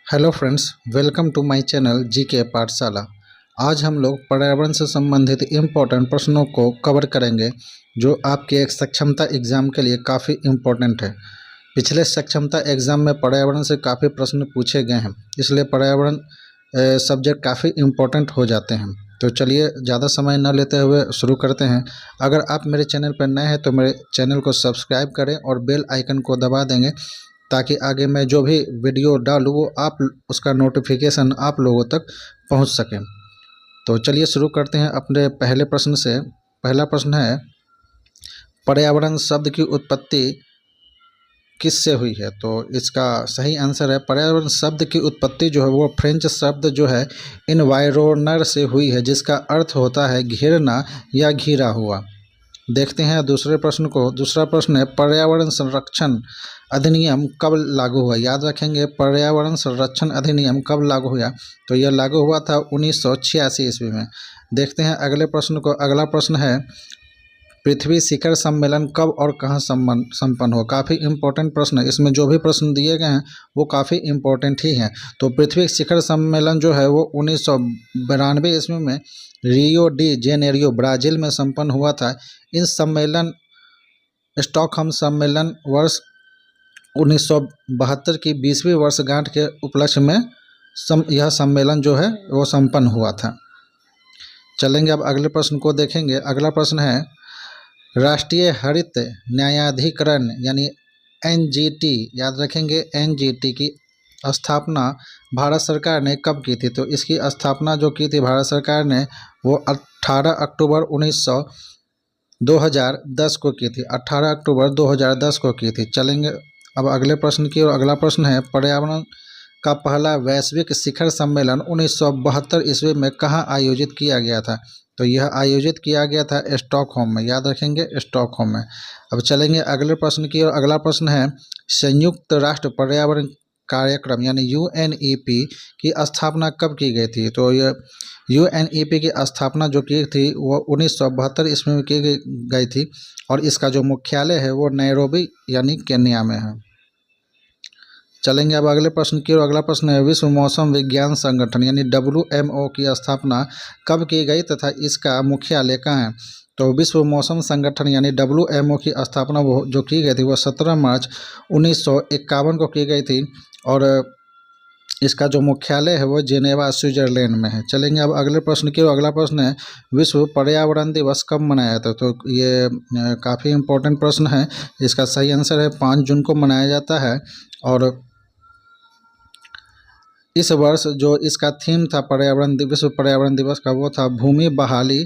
Hello friends, welcome to my channel GK Pathshala. आज हम लोग पर्यावरण से संबंधित इम्पोर्टेंट प्रश्नों को कवर करेंगे जो आपके एक सक्षमता एग्ज़ाम के लिए काफ़ी इम्पोर्टेंट है। पिछले सक्षमता एग्ज़ाम में पर्यावरण से काफ़ी प्रश्न पूछे गए हैं, इसलिए पर्यावरण सब्जेक्ट काफ़ी इम्पोर्टेंट हो जाते हैं। तो चलिए ज़्यादा समय न लेते हुए शुरू करते हैं। अगर आप मेरे चैनल पर नए हैं तो मेरे चैनल को सब्सक्राइब करें और बेल आइकन को दबा देंगे ताकि आगे मैं जो भी वीडियो डालूँ वो उसका नोटिफिकेशन आप लोगों तक पहुंच सके। तो चलिए शुरू करते हैं अपने पहले प्रश्न से। पहला प्रश्न है, पर्यावरण शब्द की उत्पत्ति किससे हुई है? तो इसका सही आंसर है, पर्यावरण शब्द की उत्पत्ति जो है वो फ्रेंच शब्द जो है इन्वायरोनर से हुई है, जिसका अर्थ होता है घेरना या घिरा हुआ। देखते हैं दूसरे प्रश्न को। दूसरा प्रश्न है, पर्यावरण संरक्षण अधिनियम कब लागू हुआ? याद रखेंगे, पर्यावरण संरक्षण अधिनियम कब लागू हुआ? तो यह लागू हुआ था 1986 ईस्वी में। देखते हैं अगले प्रश्न को। अगला प्रश्न है, पृथ्वी शिखर सम्मेलन कब और कहाँ संपन्न हुआ? काफ़ी इम्पोर्टेंट प्रश्न है। इसमें जो भी प्रश्न दिए गए हैं वो काफ़ी इम्पोर्टेंट ही हैं। तो पृथ्वी शिखर सम्मेलन जो है वो 1992 ईस्वी में रियो डी जेनेरियो ब्राज़ील में संपन्न हुआ था। इस सम्मेलन स्टॉकहोम सम्मेलन वर्ष 1972 की 20वीं वर्षगांठ के उपलक्ष्य में यह सम्मेलन जो है वो संपन्न हुआ था। चलेंगे अब अगले प्रश्न को देखेंगे। अगला प्रश्न है, राष्ट्रीय हरित न्यायाधिकरण यानी एनजीटी, याद रखेंगे एनजीटी की स्थापना भारत सरकार ने कब की थी? तो इसकी स्थापना जो की थी भारत सरकार ने वो 18 अक्टूबर 2010 को की थी। 18 अक्टूबर 2010 को की थी। चलेंगे अब अगले प्रश्न की। और अगला प्रश्न है, पर्यावरण का पहला वैश्विक शिखर सम्मेलन 1972 ईस्वी में कहाँ आयोजित किया गया था? तो यह आयोजित किया गया था स्टॉकहोम में। याद रखेंगे स्टॉकहोम में। अब चलेंगे अगले प्रश्न की। और अगला प्रश्न है, संयुक्त राष्ट्र पर्यावरण कार्यक्रम यानी यूएनईपी की स्थापना कब की गई थी? तो यह यूएनईपी की स्थापना जो की थी वो 1972 ईस्वी में की गई थी और इसका जो मुख्यालय है वो नैरोबी यानी केन्या में है। चलेंगे अब अगले प्रश्न की। और अगला प्रश्न है, विश्व मौसम विज्ञान संगठन यानी WMO की स्थापना कब की गई तथा इसका मुख्यालय कहाँ है? तो विश्व मौसम संगठन यानी WMO की स्थापना वो जो की गई थी वह 17 मार्च 1951 को की गई थी और इसका जो मुख्यालय है वो जेनेवा स्विट्जरलैंड में है। चलेंगे अब अगले प्रश्न की। और अगला प्रश्न है, विश्व पर्यावरण दिवस कब मनाया था? तो ये काफ़ी इम्पोर्टेंट प्रश्न है। इसका सही आंसर है 5 जून को मनाया जाता है। और इस वर्ष जो इसका थीम था विश्व पर्यावरण दिवस का वो था भूमि बहाली,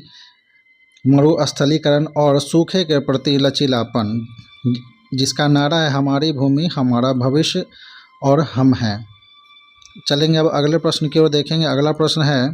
मरुस्थलीकरण और सूखे के प्रति लचीलापन, जिसका नारा है हमारी भूमि हमारा भविष्य और हम हैं। चलेंगे अब अगले प्रश्न की ओर देखेंगे। अगला प्रश्न है,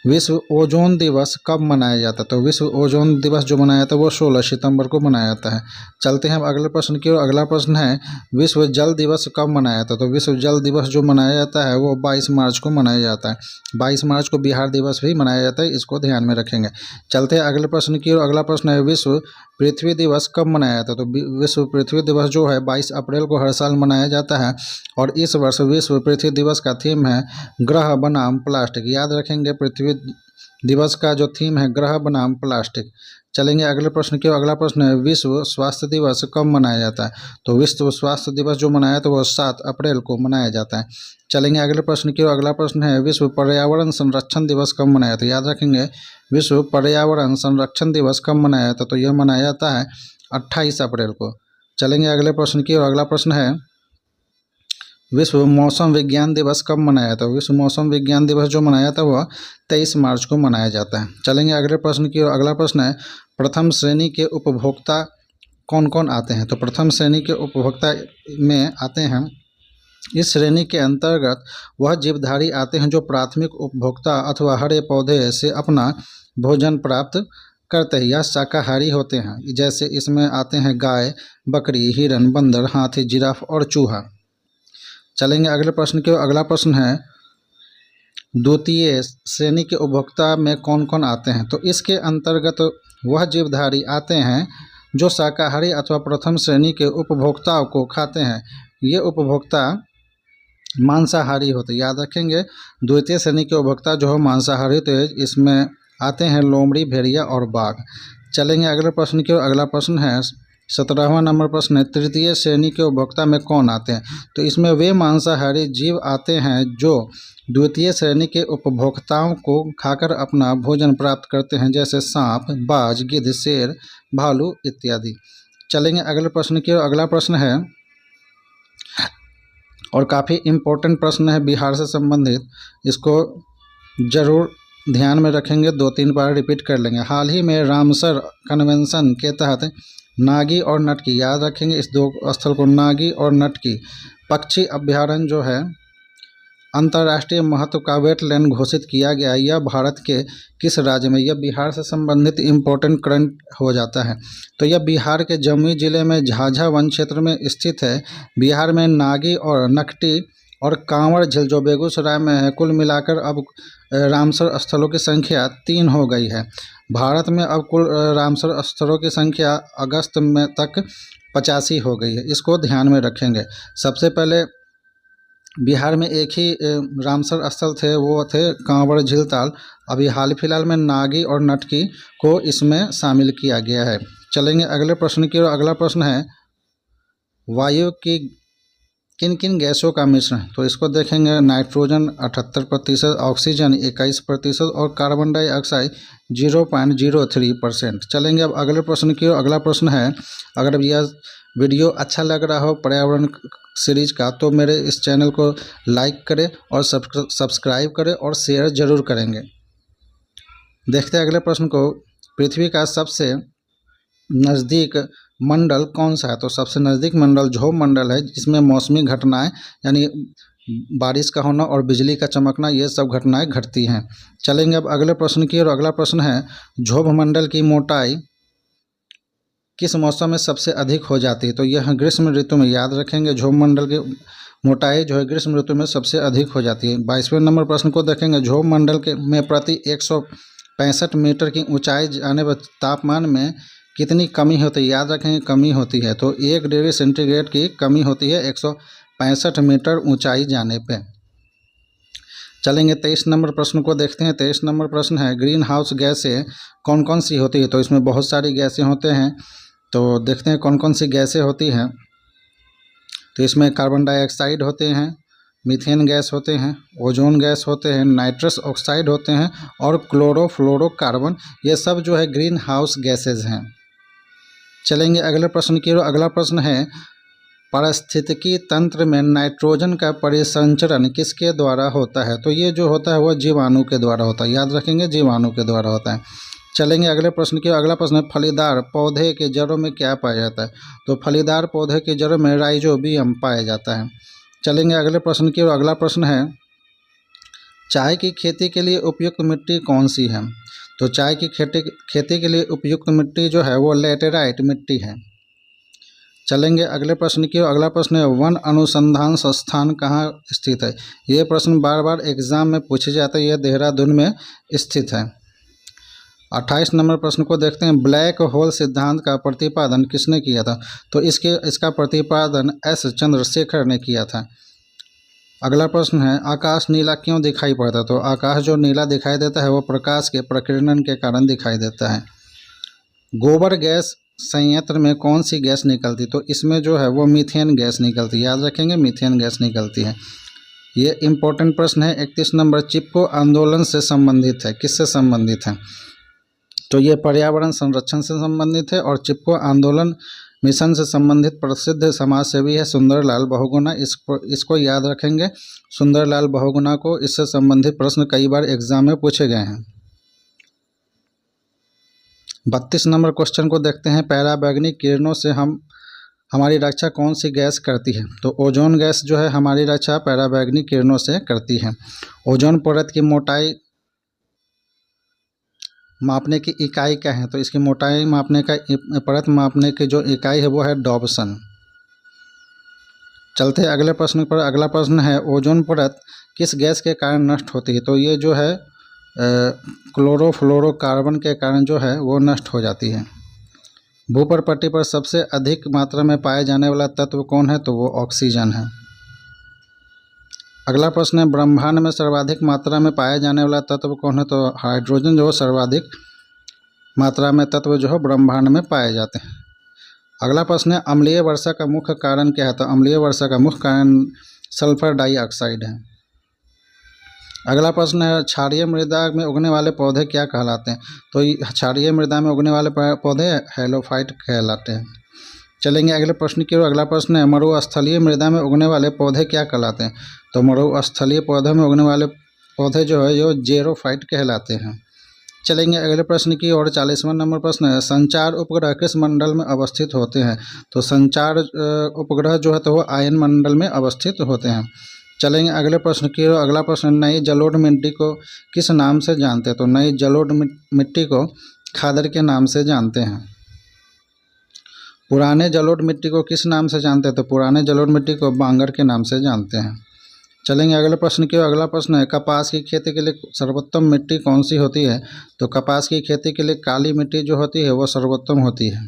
विश्व ओजोन दिवस कब मनाया जाता है? तो विश्व ओजोन दिवस जो मनाया जाता है वो 16 सितंबर को मनाया जाता है। चलते हैं अब अगले प्रश्न की ओर। अगला प्रश्न है, विश्व जल दिवस कब मनाया जाता है? तो विश्व जल दिवस जो मनाया जाता है वो 22 मार्च को मनाया जाता है। 22 मार्च को बिहार दिवस भी मनाया जाता है, इसको ध्यान में रखेंगे। चलते हैं अगले प्रश्न की ओर। अगला प्रश्न है, विश्व पृथ्वी दिवस कब मनाया जाता है? तो विश्व पृथ्वी दिवस जो है 22 अप्रैल को हर साल मनाया जाता है और इस वर्ष विश्व पृथ्वी दिवस का थीम है ग्रह बनाम प्लास्टिक। याद रखेंगे पृथ्वी दिवस का जो थीम है ग्रह बनाम प्लास्टिक। चलेंगे अगले प्रश्न की। अगला प्रश्न है, विश्व स्वास्थ्य दिवस कब मनाया जाता है? तो विश्व स्वास्थ्य दिवस जो मनाया था वो 7 अप्रैल को मनाया जाता है। चलेंगे अगले प्रश्न की। अगला प्रश्न है, विश्व पर्यावरण संरक्षण दिवस कब मनाया था? याद रखेंगे विश्व पर्यावरण संरक्षण दिवस कब मनाया जाता? तो यह मनाया जाता है 28 अप्रैल को। चलेंगे अगले प्रश्न की। और अगला प्रश्न है, विश्व मौसम विज्ञान दिवस कब मनाया था? विश्व मौसम विज्ञान दिवस जो मनाया था वह 23 मार्च को मनाया जाता है। चलेंगे अगले प्रश्न की। और अगला प्रश्न है, प्रथम श्रेणी के उपभोक्ता कौन कौन आते हैं? तो प्रथम श्रेणी के उपभोक्ता में आते हैं, इस श्रेणी के अंतर्गत वह जीवधारी आते हैं जो प्राथमिक उपभोक्ता अथवा हरे पौधे से अपना भोजन प्राप्त करते हैं या शाकाहारी होते हैं। जैसे इसमें आते हैं गाय, बकरी, हिरन, बंदर, हाथी, जिराफ और चूहा। चलेंगे अगले प्रश्न की। अगला प्रश्न है, द्वितीय श्रेणी के उपभोक्ता में कौन कौन आते हैं? तो इसके अंतर्गत वह जीवधारी आते हैं जो शाकाहारी अथवा प्रथम श्रेणी के उपभोक्ताओं को खाते हैं। ये उपभोक्ता मांसाहारी होते हैं, याद रखेंगे। द्वितीय श्रेणी के उपभोक्ता जो है मांसाहारी होते हैं, इसमें आते हैं लोमड़ी, भेड़िया और बाघ। चलेंगे अगले प्रश्न की ओर। अगला प्रश्न है 17वां नंबर प्रश्न है, तृतीय श्रेणी के उपभोक्ता में कौन आते हैं? तो इसमें वे मांसाहारी जीव आते हैं जो द्वितीय श्रेणी के उपभोक्ताओं को खाकर अपना भोजन प्राप्त करते हैं, जैसे सांप, बाज, गिद्ध, शेर, भालू इत्यादि। चलेंगे अगले प्रश्न की ओर। अगला प्रश्न है और काफ़ी इम्पोर्टेंट प्रश्न है, बिहार से संबंधित, इसको जरूर ध्यान में रखेंगे, 2-3 बार रिपीट कर लेंगे। हाल ही में रामसर कन्वेंशन के तहत नागी और नटकी, याद रखेंगे इस दो स्थल को, नागी और नटकी पक्षी अभ्यारण्य जो है अंतर्राष्ट्रीय महत्व का वेटलैंड घोषित किया गया है। यह भारत के किस राज्य में? यह बिहार से संबंधित इम्पोर्टेंट करंट हो जाता है। तो यह बिहार के जमुई जिले में झाझा वन क्षेत्र में स्थित है। बिहार में नागी और नकटी और कांवड़ झील जो बेगूसराय में है, कुल मिलाकर अब रामसर स्थलों की संख्या 3 हो गई है। भारत में अब कुल रामसर स्थलों की संख्या अगस्त में तक 85 हो गई है, इसको ध्यान में रखेंगे। सबसे पहले बिहार में एक ही रामसर स्थल थे, वो थे कांवड़ झील ताल। अभी हाल फिलहाल में नागी और नटकी को इसमें शामिल किया गया है। चलेंगे अगले प्रश्न की ओर। अगला प्रश्न है वायु की किन किन गैसों का मिश्रण? तो इसको देखेंगे, नाइट्रोजन 78%, ऑक्सीजन 21% और कार्बन डाइऑक्साइड 0.03%। चलेंगे अब अगले प्रश्न की ओर। अगला प्रश्न है, अगर यह वीडियो अच्छा लग रहा हो पर्यावरण सीरीज का, तो मेरे इस चैनल को लाइक करें और सब्सक्राइब करें और शेयर जरूर करेंगे। देखते हैं अगले प्रश्न को। पृथ्वी का सबसे नज़दीक मंडल कौन सा है? तो सबसे नज़दीक मंडल झोम मंडल है, जिसमें मौसमी घटनाएं यानी बारिश का होना और बिजली का चमकना, ये सब घटनाएं घटती हैं। चलेंगे अब अगले प्रश्न की ओर। अगला प्रश्न है झोम मंडल की मोटाई किस मौसम में सबसे अधिक हो जाती है? तो यह ग्रीष्म ऋतु में, याद रखेंगे। झोम मंडल की मोटाई जो है ग्रीष्म ऋतु में सबसे अधिक हो जाती है। 22वें नंबर प्रश्न को देखेंगे, झोम मंडल के में प्रति 165 मीटर की ऊंचाई जाने पर तापमान में कितनी कमी होती है? याद रखेंगे कमी होती है। तो 1 डिग्री सेंटीग्रेड की कमी होती है 165 मीटर ऊंचाई जाने पे। चलेंगे 23 नंबर प्रश्न को देखते हैं। 23 नंबर प्रश्न है ग्रीन हाउस गैसें कौन कौन सी होती है? तो इसमें बहुत सारी गैसें होते हैं, तो देखते हैं कौन कौन सी गैसें होती हैं। तो इसमें कार्बन डाइऑक्साइड होते हैं, मीथेन गैस होते हैं, ओजोन गैस होते हैं, नाइट्रस ऑक्साइड होते हैं और क्लोरोफ्लोरोकार्बन, ये सब जो है ग्रीन हाउस गैसेज हैं। चलेंगे अगले प्रश्न की ओर। अगला प्रश्न है पारिस्थितिकी तंत्र में नाइट्रोजन का परिसंचरण किसके द्वारा होता है? तो ये जो होता है वह जीवाणु के द्वारा होता है, याद रखेंगे जीवाणु के द्वारा होता है। चलेंगे अगले प्रश्न की। अगला प्रश्न है फलीदार पौधे के जड़ों में क्या पाया जाता है? तो फलीदार पौधे के जड़ों में राइजोबियम पाया जाता है। चलेंगे अगले प्रश्न की ओर। अगला प्रश्न है चाय की खेती के लिए उपयुक्त मिट्टी कौन सी है? तो चाय की खेती के लिए उपयुक्त मिट्टी जो है वो लैटेराइट मिट्टी है। चलेंगे अगले प्रश्न की ओर। अगला प्रश्न है वन अनुसंधान संस्थान कहाँ स्थित है? ये प्रश्न बार बार एग्जाम में पूछे जाते हैं, यह देहरादून में स्थित है। 28 नंबर प्रश्न को देखते हैं ब्लैक होल सिद्धांत का प्रतिपादन किसने किया था? तो इसका प्रतिपादन एस चंद्रशेखर ने किया था। अगला प्रश्न है आकाश नीला क्यों दिखाई पड़ता है? तो आकाश जो नीला दिखाई देता है वो प्रकाश के प्रकीर्णन के कारण दिखाई देता है। गोबर गैस संयंत्र में कौन सी गैस निकलती? तो इसमें जो है वो मीथेन गैस निकलती है, याद रखेंगे मीथेन गैस निकलती है। ये इम्पोर्टेंट प्रश्न है। 31 नंबर चिपको आंदोलन से संबंधित है, किससे संबंधित है? तो ये पर्यावरण संरक्षण से संबंधित है और चिपको आंदोलन मिशन से संबंधित प्रसिद्ध समाज सेवी है सुंदरलाल बहुगुणा। इसको याद रखेंगे, सुंदरलाल बहुगुणा को। इससे संबंधित प्रश्न कई बार एग्जाम में पूछे गए हैं। 32 नंबर क्वेश्चन को देखते हैं पराबैंगनी किरणों से हमारी रक्षा कौन सी गैस करती है? तो ओजोन गैस जो है हमारी रक्षा पराबैंगनी किरणों से करती है। ओजोन परत की मोटाई मापने की इकाई क्या है? तो इसकी मोटाई मापने का परत मापने की जो इकाई है वो है डॉबसन। चलते हैं अगले प्रश्न पर। अगला प्रश्न है ओजोन परत किस गैस के कारण नष्ट होती है? तो ये जो है क्लोरोफ्लोरोकार्बन के कारण जो है वो नष्ट हो जाती है। भूपर पट्टी पर सबसे अधिक मात्रा में पाए जाने वाला तत्व कौन है? तो वो ऑक्सीजन है। अगला प्रश्न है ब्रह्मांड में सर्वाधिक मात्रा में पाया जाने वाला तत्व कौन है? तो हाइड्रोजन जो है सर्वाधिक मात्रा में तत्व जो है ब्रह्मांड में पाए जाते हैं। अगला प्रश्न है अम्लीय वर्षा का मुख्य कारण क्या है? तो अम्लीय वर्षा का मुख्य कारण सल्फर डाइऑक्साइड है। अगला प्रश्न है क्षारीय मृदा में उगने वाले पौधे क्या कहलाते हैं? तो क्षारीय मृदा में उगने वाले पौधे हैलोफाइट कहलाते हैं। चलेंगे अगले प्रश्न की ओर। अगला प्रश्न है मरुस्थलीय मृदा में उगने वाले पौधे क्या कहलाते हैं? तो मरुस्थलीय पौधों में उगने वाले पौधे जो है जो जेरोफाइट कहलाते हैं। चलेंगे अगले प्रश्न की ओर। 40वां नंबर प्रश्न है संचार उपग्रह किस मंडल में अवस्थित होते हैं? तो संचार उपग्रह जो है तो वो आयन मंडल में अवस्थित होते हैं। चलेंगे अगले प्रश्न की ओर। अगला प्रश्न नई जलोढ़ मिट्टी को किस नाम से जानते हैं? तो नई जलोढ़ मिट्टी को खादर के नाम से जानते हैं। पुराने जलोढ़ मिट्टी को किस नाम से जानते हैं? तो पुराने जलोढ़ मिट्टी को बांगर के नाम से जानते हैं। चलेंगे अगले प्रश्न की ओर। अगला प्रश्न है कपास की खेती के लिए सर्वोत्तम मिट्टी कौन सी होती है? तो कपास की खेती के लिए काली मिट्टी जो होती है वो सर्वोत्तम होती है।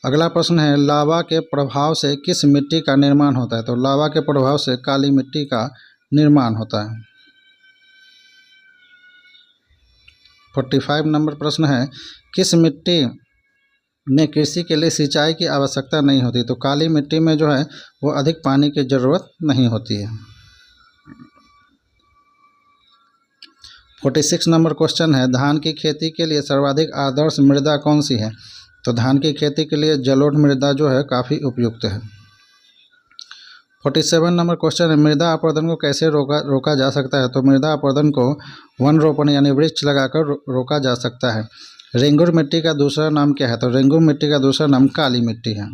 अगला प्रश्न है लावा के प्रभाव से किस मिट्टी का निर्माण होता है? तो लावा के प्रभाव से काली मिट्टी का निर्माण होता है। 45 नंबर प्रश्न है किस मिट्टी में कृषि के लिए सिंचाई की आवश्यकता नहीं होती? तो काली मिट्टी में जो है वो अधिक पानी की जरूरत नहीं होती है। 46 नंबर क्वेश्चन है धान की खेती के लिए सर्वाधिक आदर्श मृदा कौन सी है? तो धान की खेती के लिए जलोढ़ मृदा जो है काफ़ी उपयुक्त है। 47 नंबर क्वेश्चन है मृदा अपरदन को कैसे रोका जा सकता है? तो मृदा अपरदन को वन रोपण यानी वृक्ष लगाकर रोका जा सकता है। रेंगुर मिट्टी का दूसरा नाम क्या है? तो रेंगुर मिट्टी का दूसरा नाम काली मिट्टी है।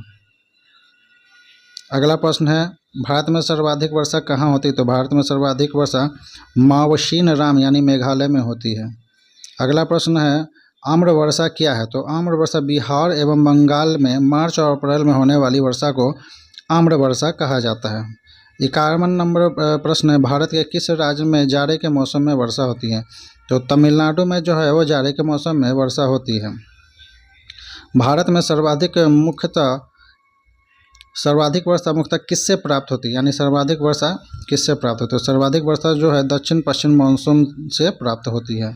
अगला प्रश्न है भारत में सर्वाधिक वर्षा कहाँ होती है? तो भारत में सर्वाधिक वर्षा मावशीन राम यानी मेघालय में होती है। अगला प्रश्न है आम्र वर्षा क्या है? तो आम्र वर्षा बिहार एवं बंगाल में मार्च और अप्रैल में होने वाली वर्षा को आम्र वर्षा कहा जाता है। 51 नंबर प्रश्न है भारत के किस राज्य में जाड़े के मौसम में वर्षा होती है? तो तमिलनाडु में जो है वो जाड़े के मौसम में वर्षा होती है। भारत में सर्वाधिक वर्षा मुख्यतः किससे प्राप्त होती है? यानी सर्वाधिक वर्षा किससे प्राप्त होती है? तो सर्वाधिक वर्षा जो है दक्षिण पश्चिम मानसून से प्राप्त होती है।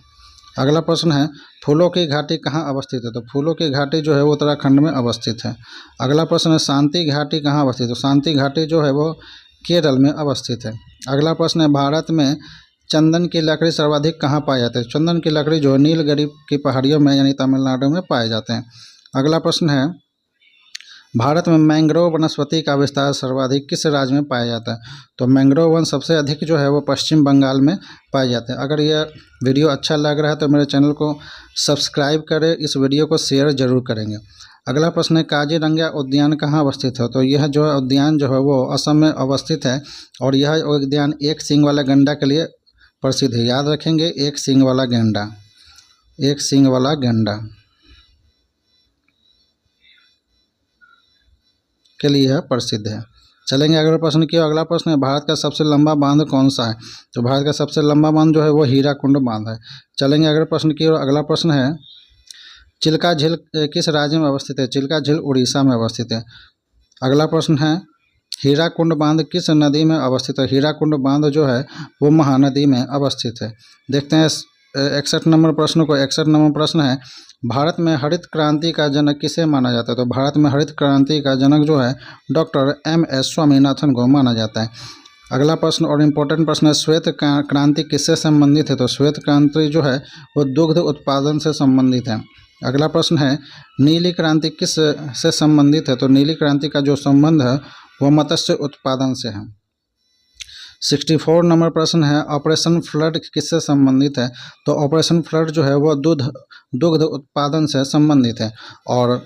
अगला प्रश्न है फूलों की घाटी कहाँ अवस्थित है? तो फूलों की घाटी जो है वो उत्तराखंड में अवस्थित है। अगला प्रश्न है शांति घाटी कहाँ अवस्थित है? तो शांति घाटी जो है वो केरल में अवस्थित है। अगला प्रश्न है भारत में चंदन की लकड़ी सर्वाधिक कहाँ पाई जाती है? चंदन की लकड़ी जो है नीलगिरी की पहाड़ियों में यानी तमिलनाडु में पाए जाते हैं। अगला प्रश्न है भारत में मैंग्रोव वनस्पति का विस्तार सर्वाधिक किस राज्य में पाया जाता है? तो मैंग्रोव वन सबसे अधिक जो है वो पश्चिम बंगाल में पाए जाते हैं। अगर यह वीडियो अच्छा लग रहा है तो मेरे चैनल को सब्सक्राइब करें, इस वीडियो को शेयर जरूर करेंगे। अगला प्रश्न है काजीरंगा उद्यान कहाँ अवस्थित है? तो यह जो है उद्यान जो है वो असम में अवस्थित है और यह उद्यान एक सींग वाला गैंडा के लिए प्रसिद्ध है। याद रखेंगे एक सींग वाला गैंडा, एक सींग वाला गैंडा के लिए यह प्रसिद्ध है। चलेंगे अगले प्रश्न की। अगला प्रश्न है भारत का सबसे लंबा बांध कौन सा है? तो भारत का सबसे लंबा बांध जो है वो हीराकुंड बांध है। चलेंगे अगले प्रश्न की। अगला प्रश्न है चिल्का झील किस राज्य में अवस्थित है? चिल्का झील उड़ीसा में अवस्थित है। अगला प्रश्न है हीराकुंड बांध किस नदी में अवस्थित है? हीराकुंड बांध जो है वो महानदी में अवस्थित है। देखते हैं 61 नंबर प्रश्न को। 61 नंबर प्रश्न है भारत में हरित क्रांति का जनक किसे माना जाता है? तो भारत में हरित क्रांति का जनक जो है डॉक्टर MS स्वामीनाथन को माना जाता है। अगला प्रश्न और इम्पोर्टेंट प्रश्न है श्वेत क्रांति किससे संबंधित है? तो श्वेत क्रांति जो है वो दुग्ध उत्पादन से संबंधित है। अगला प्रश्न है नीली क्रांति किस से संबंधित है? तो नीली क्रांति का जो संबंध है वो मत्स्य उत्पादन से है। 64 नंबर प्रश्न है ऑपरेशन फ्लड किससे संबंधित है? तो ऑपरेशन फ्लड जो है वो दुग्ध उत्पादन से संबंधित है। और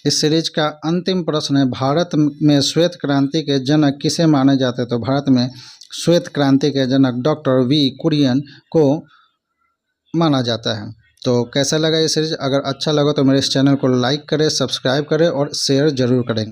इस सीरीज का अंतिम प्रश्न है भारत में श्वेत क्रांति के जनक किसे माने जाते हैं? तो भारत में श्वेत क्रांति के जनक डॉक्टर V कुरियन को माना जाता है। तो कैसा लगा ये सीरीज? अगर अच्छा लगा तो मेरे इस चैनल को लाइक करें, सब्सक्राइब करें और शेयर जरूर करें।